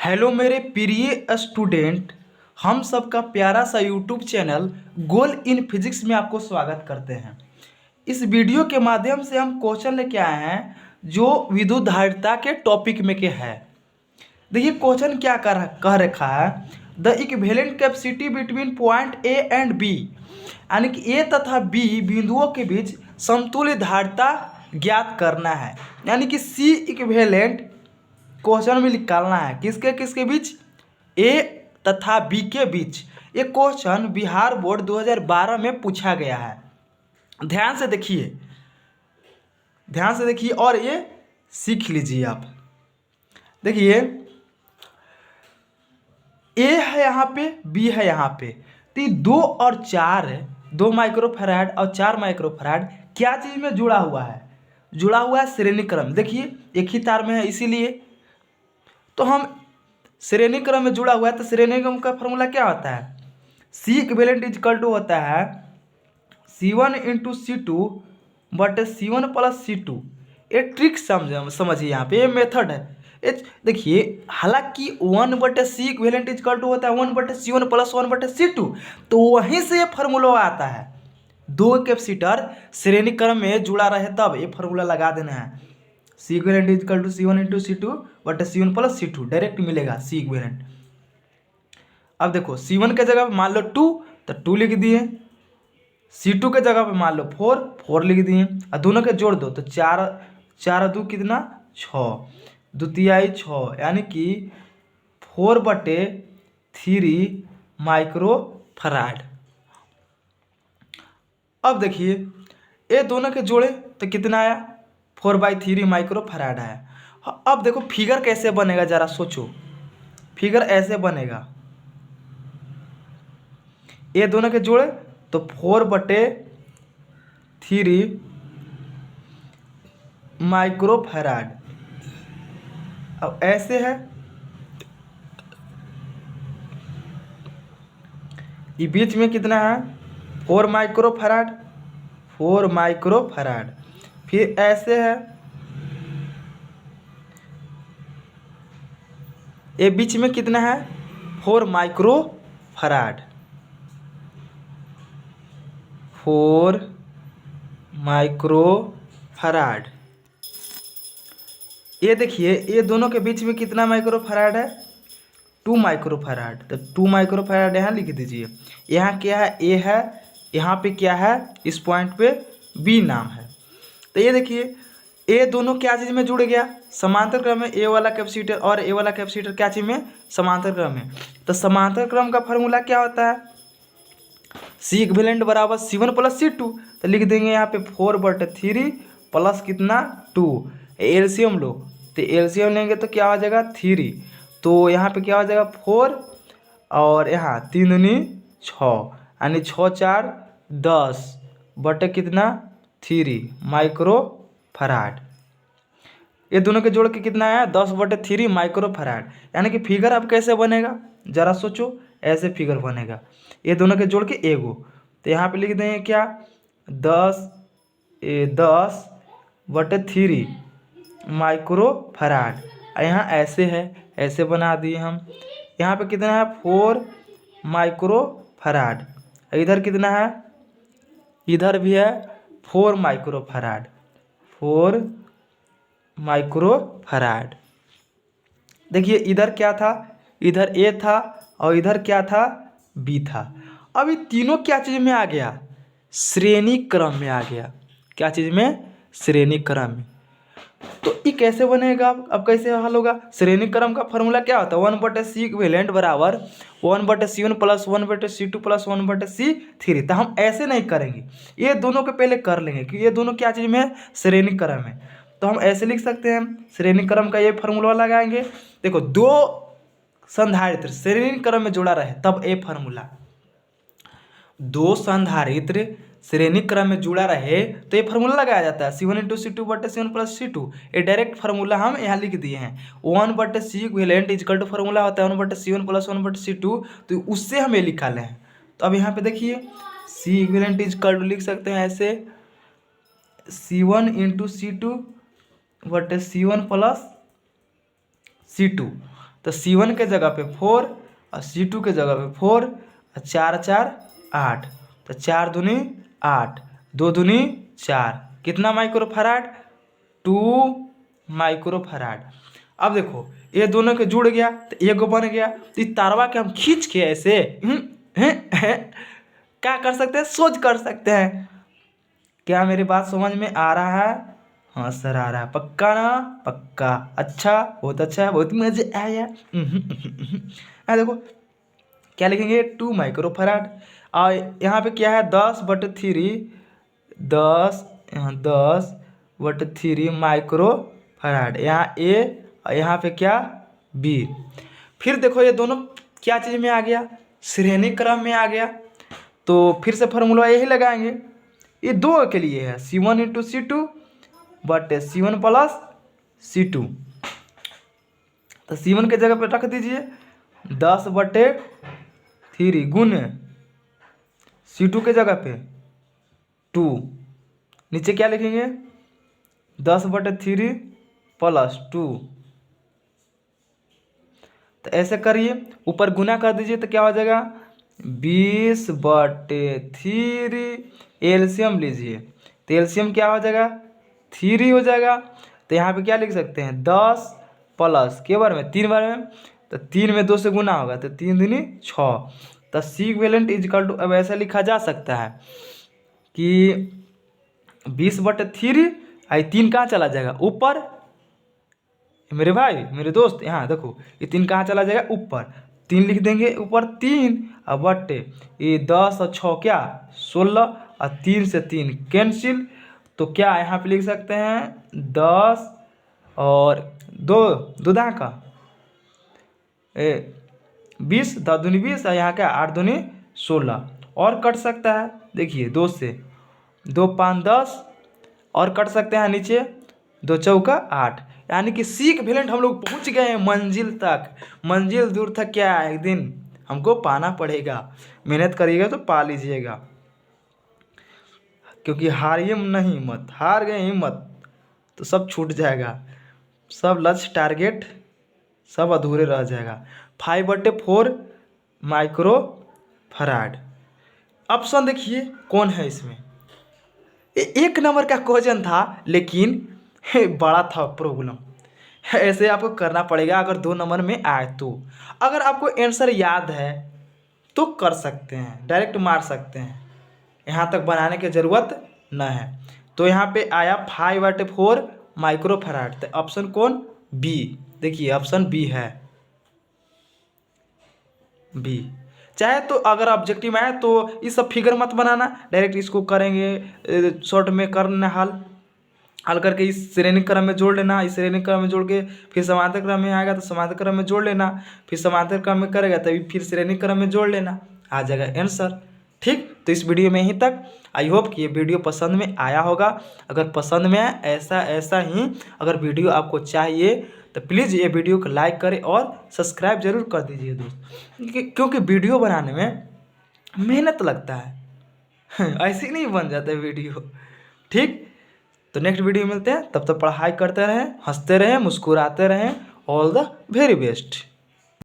Hello मेरे प्रिय student, हम सबका प्यारा सा YouTube channel goal in physics में आपको स्वागत करते हैं। इस वीडियो के माध्यम से हम क्वेश्चन लेके आए हैं जो विद्युत धारिता के टॉपिक में के है। देखिए क्वेश्चन क्या कह रखा है, the equivalent capacity between point A and B, यानी कि ए तथा बी बिंदुओं के बीच समतुल्य धारिता ज्ञात करना है। यानी कि सी इक्विवेलेंट क्वेश्चन में निकालना है किसके किसके बीच, ए तथा बी के बीच। ये क्वेश्चन बिहार बोर्ड 2012 में पूछा गया है। ध्यान से देखिए और ये सीख लीजिए आप। देखिए ए है यहाँ पे, बी है यहाँ पे, तो ये 2 और 4 है, 2 माइक्रोफैराड और 4 माइक्रोफैराड क्या चीज़ में जुड़ा हुआ है? जुड़ा हुआ है श्रेणी क्रम। देखिए एक ही तार में है, इसीलिए तो हम श्रेणी क्रम में जुड़ा हुआ है, तो श्रेणी क्रम का फॉर्मूला क्या होता है? सी इक्विवेलेंट इजकल टू होता है C1 इंटू C2 बटे C1 प्लस C2। ये ट्रिक समझिए, यहाँ पे ये मेथड है। ये देखिए, हालांकि 1 बटे सी इक्विवेलेंट इजकल टू होता है 1 बटे C1 प्लस 1 बटे C2, तो वहीं से ये फार्मूला आता है। दो कैपेसिटर श्रेणी क्रम में जुड़ा रहे तब ये फार्मूला लगा देना है। C equivalent equal to C1 into C2 बटे C1 प्लस C2, डायरेक्ट मिलेगा सी इक्विवेलेंट। अब देखो C1 के जगह पे मान लो 2 तो 2 लिख दिए, C2 के जगह पे मान लो 4 लिख दिए, और दोनों के जोड़ दो तो 4 2 कितना 6, द्वितीयाई 6, यानी कि 4 बटे 3 माइक्रोफैराड। अब देखिए ये दोनों के जोड़े तो कितना आया, 4/3 माइक्रोफैराड आया। अब देखो फिगर कैसे बनेगा, जरा सोचो। फिगर ऐसे बनेगा, ये दोनों के जोड़े तो 4/3 माइक्रोफैराड। अब ऐसे है, ये बीच में कितना है 4 माइक्रोफैराड। फिर ऐसे है, ये बीच में कितना है 4 माइक्रोफैराड। ये देखिए ये दोनों के बीच में कितना माइक्रोफैराड है 2 माइक्रोफैराड। तो 2 माइक्रोफैराड यहाँ लिख दीजिए। यहाँ क्या है ए है, यहाँ पे क्या है इस पॉइंट पे बी नाम है। तो ये देखिए ए दोनों क्या चीज़ में जुड़ गया, समांतर क्रम में। ए वाला कैपेसिटर और ए वाला कैपेसिटर क्या चीज़ में, समांतर क्रम में। तो समांतर क्रम का फार्मूला क्या होता है, सी इक्विवेलेंट बराबर C1 प्लस C2। तो लिख देंगे यहाँ पे 4/3 प्लस कितना 2, एलसीएम लो, तो एलसीएम लेंगे तो क्या हो जाएगा 3, तो यहाँ पे क्या हो जाएगा 4 और यहाँ 3 दूनी 6, यानी 6 4 10 बटे कितना 3 माइक्रोफैराड। ये दोनों के जोड़ के कितना आया 10/3 माइक्रोफैराड। यानी कि फिगर अब कैसे बनेगा, जरा सोचो। ऐसे फिगर बनेगा, ये दोनों के जोड़ के एगो, तो यहाँ पे लिख देंगे क्या 10/3 माइक्रोफैराड। यहाँ ऐसे है, ऐसे बना दिए हम। यहाँ पे कितना है 4 माइक्रोफैराड, इधर कितना है, इधर भी है 4 माइक्रोफैराड। देखिए इधर क्या था, इधर ए था और इधर क्या था बी था। अब ये तीनों क्या चीज़ में आ गया, श्रेणी क्रम में आ गया। क्या चीज़ में, श्रेणी क्रम में। तो ये कैसे बनेगा, अब कैसे हल होगा? श्रेणी क्रम का फॉर्मूला क्या होता है 1/C इक्विवेलेंट बराबर 1/C1 plus 1/C2 plus 1/C3। तो हम ऐसे नहीं करेंगे, ये दोनों के पहले कर लेंगे कि ये दोनों क्या चीज़ में है, श्रेणी क्रम है। तो हम ऐसे लिख सकते हैं, श्रेणी क्रम का ये फार्मूला लगाएंगे। देखो दो संधारित्र श्रेणी क्रम में जुड़ा रहे तब ए फार्मूला, दो संधारित्र श्रेणी क्रम में जुड़ा रहे तो ये फार्मूला लगाया जाता है C1 इंटू C2 बटे C1 प्लस C2। ये डायरेक्ट फार्मूला हम यहाँ लिख दिए हैं। 1/C equivalent equal to formula होता है 1/C1 प्लस 1/C2, तो उससे हम ये लिखा लें। तो अब यहाँ पे देखिए C इक्विवेलेंट इजकल टू लिख सकते हैं ऐसे C1 इंटू C2 बटे C1 प्लस C2। तो C1 के जगह पे 4 और C2 के जगह पे 4 और 4 4 8, तो 4 दूनी 8, 2 दूनी 4, कितना माइक्रोफैराड? 2 माइक्रोफैराड। अब देखो ये दोनों के जुड़ गया तो एगो बन गया। तो इस तारवा के हम खींच के ऐसे क्या कर सकते हैं, सोच कर सकते हैं। क्या मेरी बात समझ में आ रहा है? हाँ सर आ रहा है, पक्का ना? पक्का। अच्छा, बहुत अच्छा, बहुत मजे आया। देखो क्या लिखेंगे, 2 माइक्रोफैराड। और यहाँ पे क्या है, 10/3, 10, यहाँ 10/3 माइक्रोफैराड। यहाँ ए और यहाँ पे क्या, बी। फिर देखो ये दोनों क्या चीज़ में आ गया, श्रेणी क्रम में आ गया। तो फिर से फॉर्मूला यही लगाएंगे, ये दो के लिए है, C1 × C2 but C1 + C2। तो C1 के जगह पे रख दीजिए 10/3 गुने C2 के जगह पे 2, नीचे क्या लिखेंगे 10/3 + 2। तो ऐसे करिए, ऊपर गुना कर दीजिए तो क्या हो जाएगा 20/3। एलसीएम लीजिए तो एलसीएम क्या हो जाएगा 3 हो जाएगा। तो यहाँ पे क्या लिख सकते हैं 10 प्लस के बार में 3 बार में, तो 3 में 2 से गुना होगा तो 3 दूनी 6। तो C इक्वल टू अब ऐसा लिखा जा सकता है कि 20/3 आई 3 कहाँ चला जाएगा ऊपर, मेरे भाई मेरे दोस्त यहाँ देखो ये 3 कहाँ चला जाएगा ऊपर, 3 लिख देंगे ऊपर 3 और बट्टे ये 10 और 6 क्या 16 और 3 से 3 कैंसिल। तो क्या यहाँ पे लिख सकते हैं 10 और 2 दूधा का 20, 10 दूनी 20 और यहाँ क्या 8 दूनी 16। और कट सकता है, देखिए 2 से 2 5 10 और कट सकते हैं नीचे 2 चौका 8। यानी कि C इक्विवेलेंट हम लोग पहुंच गए हैं मंजिल तक। मंजिल दूर तक क्या है, एक दिन हमको पाना पड़ेगा, मेहनत करिएगा तो पा लीजिएगा। क्योंकि हारिए नहीं मत, हार गए हिम्मत तो सब छूट जाएगा, सब लक्ष्य टारगेट सब अधूरे रह जाएगा। 5/4 माइक्रोफैराड। ऑप्शन देखिए कौन है इसमें, एक नंबर का क्वेश्चन था लेकिन बड़ा था प्रॉब्लम। ऐसे आपको करना पड़ेगा अगर 2 नंबर में आए तो। अगर आपको आंसर याद है तो कर सकते हैं, डायरेक्ट मार सकते हैं, यहाँ तक बनाने की ज़रूरत न है। तो यहाँ पे आया 5/4 माइक्रोफैराड। तो ऑप्शन कौन, बी। देखिए ऑप्शन बी है, बी। चाहे तो अगर ऑब्जेक्टिव में आए तो ये सब फिगर मत बनाना, डायरेक्ट इसको करेंगे शॉर्ट में करना हल करके इस श्रेणी क्रम में जोड़ लेना, इस श्रेणी क्रम में जोड़ के फिर समांतर क्रम में आएगा तो समांतर क्रम में जोड़ लेना, फिर समांतर क्रम में करेगा तभी फिर श्रेणी क्रम में जोड़ लेना, आ जाएगा आंसर। ठीक, तो इस वीडियो में यहीं तक। आई होप कि ये वीडियो पसंद में आया होगा। अगर पसंद में आए ऐसा ही अगर वीडियो आपको चाहिए तो प्लीज़ ये वीडियो को लाइक करें और सब्सक्राइब जरूर कर दीजिए दोस्त, क्योंकि वीडियो बनाने में मेहनत लगता है ऐसे ही नहीं बन जाता है वीडियो। ठीक, तो नेक्स्ट वीडियो मिलते हैं, तब तक पढ़ाई करते रहें, हंसते रहें, मुस्कुराते रहें। All the very best.